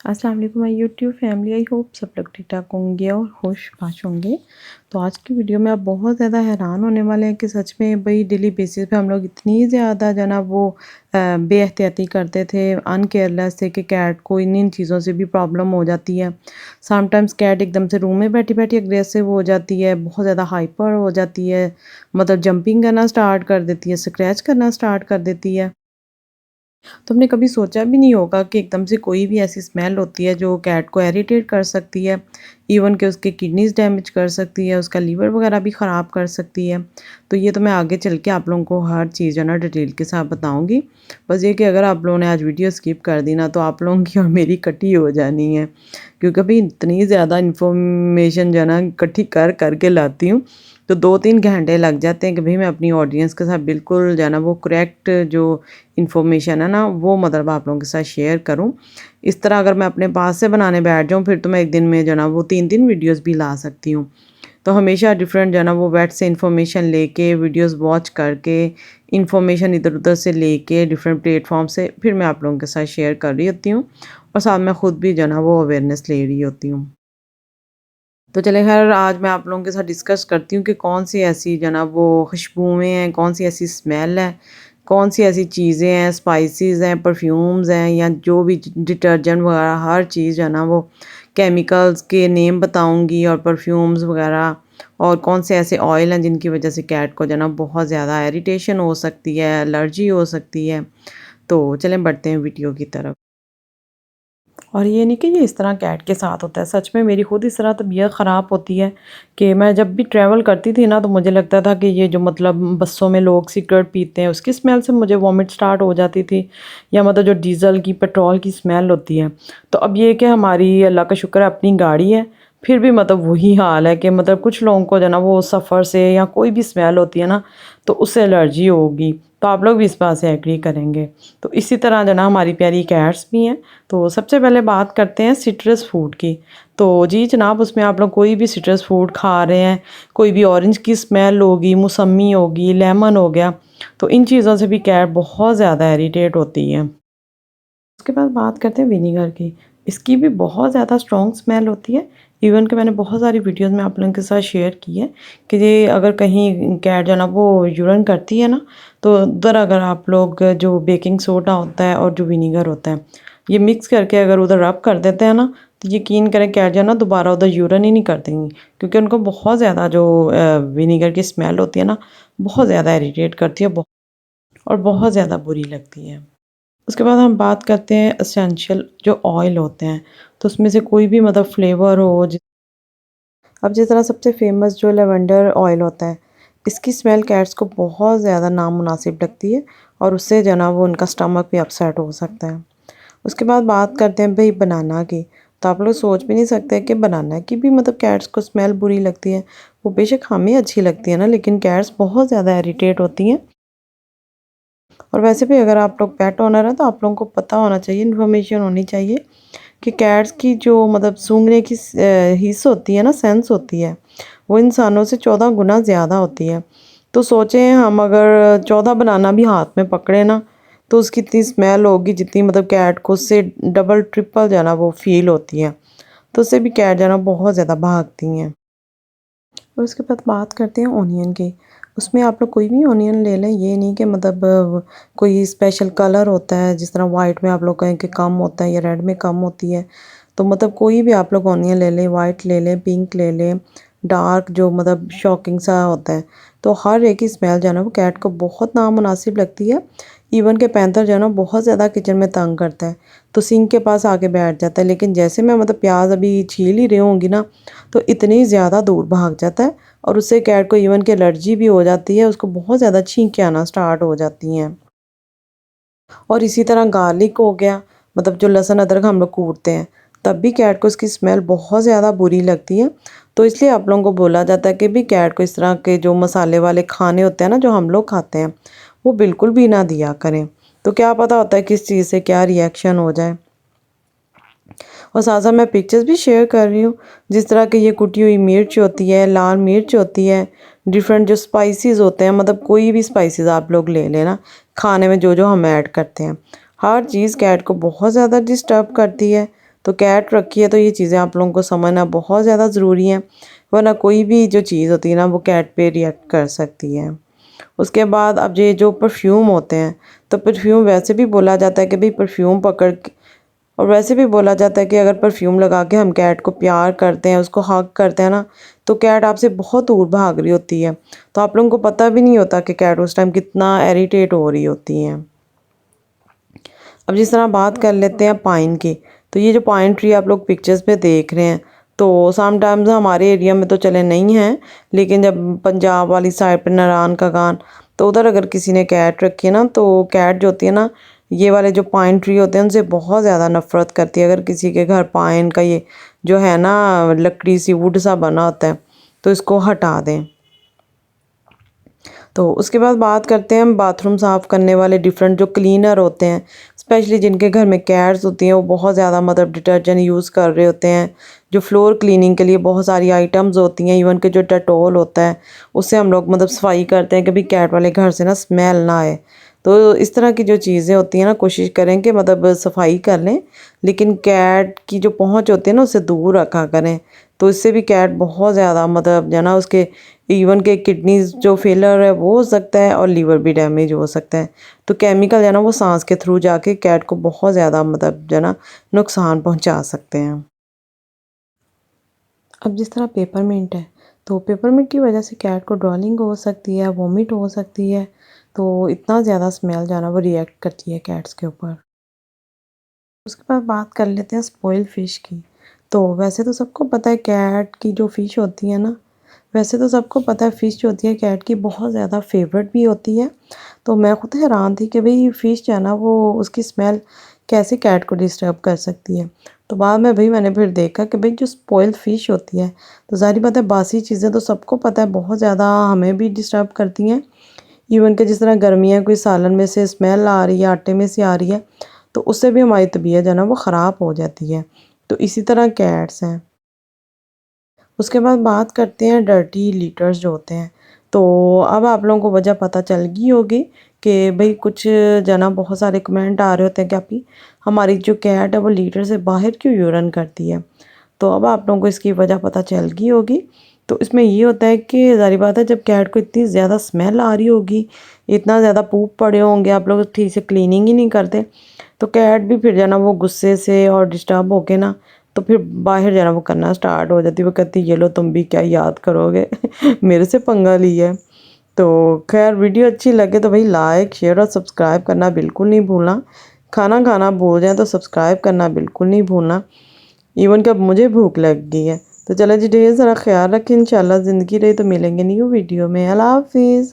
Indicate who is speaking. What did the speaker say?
Speaker 1: अस्सलाम वालेकुम my YouTube family. I hope सब लोग ठीक ठाक होंगे और खुश होंगे। तो आज की वीडियो में आप बहुत ज़्यादा हैरान होने वाले हैं कि सच में भाई डेली बेसिस पे हम लोग इतनी ज़्यादा जो ना वो बेएहतियाती करते थे, अनकेयरलेस थे कि कैट को इन इन चीज़ों से भी प्रॉब्लम हो जाती है। समटाइम्स कैट एकदम से रूम में बैठी बैठी अग्रेसिव हो जाती है, बहुत ज़्यादा हाइपर हो जाती है, मतलब जंपिंग करना स्टार्ट कर देती है, स्क्रैच करना स्टार्ट कर देती है। तो हमने कभी सोचा भी नहीं होगा कि एकदम से कोई भी ऐसी स्मेल होती है जो कैट को इरिटेट कर सकती है, इवन कि उसके किडनीज़ डैमेज कर सकती है, उसका लीवर वगैरह भी ख़राब कर सकती है। तो ये तो मैं आगे चल के आप लोगों को हर चीज़ जो है ना डिटेल के साथ बताऊँगी। बस ये कि अगर आप लोगों ने आज वीडियो स्किप कर दी ना तो आप लोगों की और मेरी इकट्ठी हो जानी है, क्योंकि अभी इतनी ज़्यादा इन्फॉर्मेशन जो है ना इकट्ठी कर के लाती हूँ, तो 2-3 घंटे लग जाते हैं कि भाई मैं अपनी ऑडियंस के साथ बिल्कुल जो है ना वो करेक्ट जो इन्फॉर्मेशन है ना वो मतलब आप लोगों के साथ शेयर करूं। इस तरह अगर मैं अपने पास से बनाने बैठ जाऊं फिर तो मैं एक दिन में जो है ना वो 3-3 वीडियोस भी ला सकती हूँ। तो हमेशा डिफरेंट जो है ना वो वेट से इन्फॉर्मेशन लेके वीडियोस वॉच करके इन्फॉर्मेशन इधर उधर से लेके डिफरेंट प्लेटफॉर्म से फिर मैं आप लोगों के साथ शेयर कर रही होती हूँ, और साथ में ख़ुद भी जो है ना वो अवेयरनेस ले रही होती हूँ। तो चले खैर आज मैं आप लोगों के साथ डिस्कस करती हूँ कि कौन सी ऐसी जो ना वो खुशबुएँ हैं, कौन सी ऐसी स्मेल है, कौन सी ऐसी चीज़ें हैं, स्पाइसेस हैं, परफ्यूम्स हैं, या जो भी डिटर्जेंट वगैरह हर चीज़ जो है ना वो केमिकल्स के नेम बताऊँगी, और परफ्यूम्स वगैरह, और कौन से ऐसे ऑयल हैं जिनकी वजह से कैट को जो है ना बहुत ज़्यादा इरिटेशन हो सकती है, एलर्जी हो सकती है। तो चलें बढ़ते हैं वीडियो की तरफ। और ये नहीं कि ये इस तरह कैट के साथ होता है, सच में मेरी खुद इस तरह तबीयत ख़राब होती है कि मैं जब भी ट्रैवल करती थी ना तो मुझे लगता था कि ये जो मतलब बसों में लोग सिगरेट पीते हैं उसकी स्मेल से मुझे वॉमिट स्टार्ट हो जाती थी, या मतलब जो डीज़ल की पेट्रोल की स्मेल होती है। तो अब ये कि हमारी अल्लाह का शुक्र है अपनी गाड़ी है, फिर भी मतलब वही हाल है कि मतलब कुछ लोगों को जो है ना वो सफ़र से या कोई भी स्मेल होती है ना तो उससे एलर्जी होगी। तो आप लोग भी इस बात से एग्री करेंगे। तो इसी तरह जो ना हमारी प्यारी कैट्स भी हैं। तो सबसे पहले बात करते हैं सिट्रस फूड की। तो जी जनाब, उसमें आप लोग कोई भी सिट्रस फूड खा रहे हैं, कोई भी ऑरेंज की स्मेल होगी, मौसम्मी होगी, लेमन हो गया, तो इन चीज़ों से भी कैट बहुत ज़्यादा इरिटेट होती है। उसके बाद बात करते हैं विनीगर की। इसकी भी बहुत ज़्यादा स्ट्रॉन्ग स्मेल होती है। इवन कि मैंने बहुत सारी वीडियोज़ में आप लोगों के साथ शेयर की है कि ये अगर कहीं कैट जो है ना वो यूरिन करती है ना, तो उधर अगर आप लोग जो बेकिंग सोडा होता है और जो विनीगर होता है, ये मिक्स करके अगर उधर रब कर देते हैं ना, तो यकीन करें कैट जो है ना दोबारा उधर यूरिन ही नहीं कर देंगी, क्योंकि उनको बहुत ज़्यादा जो विनीगर की स्मेल होती है ना, बहुत ज़्यादा इरिटेट करती है और बहुत ज़्यादा बुरी लगती है। उसके बाद हम बात करते हैं एसेंशियल जो ऑयल होते हैं, तो उसमें से कोई भी मतलब फ्लेवर हो अब जिस तरह सबसे फेमस जो लेवेंडर ऑयल होता है, इसकी स्मेल कैट्स को बहुत ज़्यादा नामुनासिब लगती है, और उससे जो है ना वो उनका स्टमक भी अपसेट हो सकता है। उसके बाद बात करते हैं भाई बनाना की। तो आप लोग सोच भी नहीं सकते कि बनाना की भी मतलब कैट्स को स्मेल बुरी लगती है। वो बेशक हमें अच्छी लगती है ना, लेकिन कैट्स बहुत ज़्यादा इरिटेट होती हैं। और वैसे भी अगर आप लोग पेट ओनर हैं तो आप लोगों को पता होना चाहिए, इन्फॉर्मेशन होनी चाहिए कि कैट्स की जो मतलब सूंघने की हिस्स होती है ना, सेंस होती है, वो इंसानों से 14 गुना ज़्यादा होती है। तो सोचें हम अगर 14 बनाना भी हाथ में पकड़े ना, तो उसकी इतनी स्मेल होगी जितनी मतलब कैट को उससे डबल ट्रिपल जो है ना वो फील होती है। तो उससे भी कैट जो है ना बहुत ज़्यादा भागती हैं। और उसके बाद बात करते हैं ओनियन की। उसमें आप लोग कोई भी ओनियन ले लें, ये नहीं कि मतलब कोई स्पेशल कलर होता है, जिस तरह वाइट में आप लोग कहें कि कम होता है या रेड में कम होती है। तो मतलब कोई भी आप लोग ओनियन ले लें, वाइट ले लें, पिंक ले लें, डार्क जो मतलब शॉकिंग सा होता है, तो हर एक की स्मेल जो है ना वो कैट को बहुत नामुनासिब लगती है। इवन के पैंथर जो है ना बहुत ज़्यादा किचन में तंग करता है, तो सिंक के पास आके बैठ जाता है, लेकिन जैसे मैं मतलब प्याज अभी छील ही रही होंगी ना, तो इतनी ज़्यादा दूर भाग जाता है, और उससे कैट को इवन की एलर्जी भी हो जाती है, उसको बहुत ज़्यादा छींकें आना स्टार्ट हो जाती हैं। और इसी तरह गार्लिक हो गया, मतलब जो लहसुन अदरक हम लोग कूटते हैं, तब भी कैट को इसकी स्मेल बहुत ज़्यादा बुरी लगती है। तो इसलिए आप लोगों को बोला जाता है कि भी कैट को इस तरह के जो मसाले वाले खाने होते हैं ना जो हम लोग खाते हैं, वो बिल्कुल भी ना दिया करें। तो क्या पता होता है किस चीज़ से क्या रिएक्शन हो जाए। और साथ साथ मैं पिक्चर्स भी शेयर कर रही हूँ, जिस तरह की ये कुटी हुई मिर्च होती है, लाल मिर्च होती है, डिफरेंट जो स्पाइसेस होते हैं, मतलब कोई भी स्पाइसेस आप लोग ले लेना खाने में जो जो हम ऐड करते हैं, हर चीज़ कैट को बहुत ज़्यादा डिस्टर्ब करती है। तो कैट रखी है तो ये चीज़ें आप लोगों को समझना बहुत ज़्यादा ज़रूरी है, वरना कोई भी जो चीज़ होती है ना वो कैट पे रिएक्ट कर सकती है। उसके बाद अब ये जो परफ्यूम होते हैं, तो परफ्यूम वैसे भी बोला जाता है कि भाई परफ्यूम पकड़ के, और वैसे भी बोला जाता है कि अगर परफ्यूम लगा के हम कैट को प्यार करते हैं, उसको हग करते हैं ना, तो कैट आपसे बहुत दूर भाग रही होती है। तो आप लोगों को पता भी नहीं होता कि कैट उस टाइम कितना इरिटेट हो रही होती हैं। अब जिस तरह बात कर लेते हैं पाइन की, तो ये जो पाइन ट्री आप लोग पिक्चर्स पे देख रहे हैं, तो समटाइम्स हमारे एरिया में तो चले नहीं हैं, लेकिन जब पंजाब वाली साइड पे नारायण का गान, तो उधर अगर किसी ने कैट रखी है ना, तो कैट जो होती है ना, ये वाले जो पाइन ट्री होते हैं उनसे बहुत ज़्यादा नफ़रत करती है। अगर किसी के घर पाइन का ये जो है ना लकड़ी सी वुड सा बना होता है, तो इसको हटा दें। तो उसके बाद बात करते हैं हम बाथरूम साफ़ करने वाले डिफरेंट जो क्लीनर होते हैं, स्पेशली जिनके घर में कैट्स होती हैं, वो बहुत ज़्यादा मतलब डिटर्जेंट यूज़ कर रहे होते हैं। जो फ्लोर क्लीनिंग के लिए बहुत सारी आइटम्स होती हैं, इवन के जो डेटॉल होता है, उससे हम लोग मतलब सफाई करते हैं कि भाई कैट वाले घर से ना स्मेल ना आए। तो इस तरह की जो चीज़ें होती हैं ना, कोशिश करें कि मतलब सफाई कर लें, लेकिन कैट की जो पहुंच होती है ना उससे दूर रखा करें। तो इससे भी कैट बहुत ज़्यादा मतलब जो है ना उसके इवन के किडनीज जो फेलर है वो हो सकता है, और लीवर भी डैमेज हो सकता है। तो केमिकल जो है ना वो सांस के थ्रू जाके कैट को बहुत ज़्यादा मतलब जो है ना नुकसान पहुंचा सकते हैं। अब जिस तरह पेपरमिंट है, तो पेपरमिंट की वजह से कैट को ड्रॉलिंग हो सकती है, वॉमिट हो सकती है। तो इतना ज़्यादा स्मेल जो है ना वो रिएक्ट करती है कैट्स के ऊपर। उसके बाद बात कर लेते हैं स्पॉइल फ़िश की। तो वैसे तो सबको पता है कैट की जो फ़िश होती है ना, वैसे तो सबको पता है फ़िश जो होती है कैट की बहुत ज़्यादा फेवरेट भी होती है। तो मैं खुद हैरान थी कि भाई फ़िश जो है ना वो उसकी स्मेल कैसे कैट को डिस्टर्ब कर सकती है। तो बाद में भाई मैंने फिर देखा कि भाई जो स्पॉइल फ़िश होती है, तो ज़ाहिर बात है बासी चीज़ें तो सबको पता है बहुत ज़्यादा हमें भी डिस्टर्ब करती हैं। इवन कि जिस तरह गर्मियाँ कोई सालन में से स्मेल आ रही है, आटे में से आ रही है, तो उससे भी हमारी तबीयत जो है ना वो ख़राब हो जाती है। तो इसी तरह कैट्स हैं। उसके बाद बात करते हैं डर्टी लीटर्स जो होते हैं। तो अब आप लोगों को वजह पता चल गई होगी कि भई कुछ जना बहुत सारे कमेंट आ रहे होते हैं कि आपी हमारी जो कैट है वो लीटर से बाहर क्यों यूरिन करती है। तो अब आप लोगों को इसकी वजह पता चल गई होगी। तो इसमें ये होता है कि ज़ाहिर बात है जब कैट को इतनी ज़्यादा स्मेल आ रही होगी, इतना ज़्यादा पूप पड़े होंगे, आप लोग ठीक से क्लीनिंग ही नहीं करते, तो कैट भी फिर जो है ना वो गुस्से से और डिस्टर्ब होके ना, तो फिर बाहर जो है ना वो करना स्टार्ट हो जाती है। वो कहती है ये लो तुम भी क्या याद करोगे मेरे से पंगा लिया है। तो खैर वीडियो अच्छी लगे तो भाई लाइक शेयर और सब्सक्राइब करना बिल्कुल नहीं भूलना। खाना खाना भूल जाए तो सब्सक्राइब करना बिल्कुल नहीं भूलना। इवन कि अब मुझे भूख लग गई है। तो चलो जी ढेर सारा ख्याल रखें, इंशाल्लाह ज़िंदगी रही तो मिलेंगे न्यू वीडियो में। अल्लाह हाफिज़।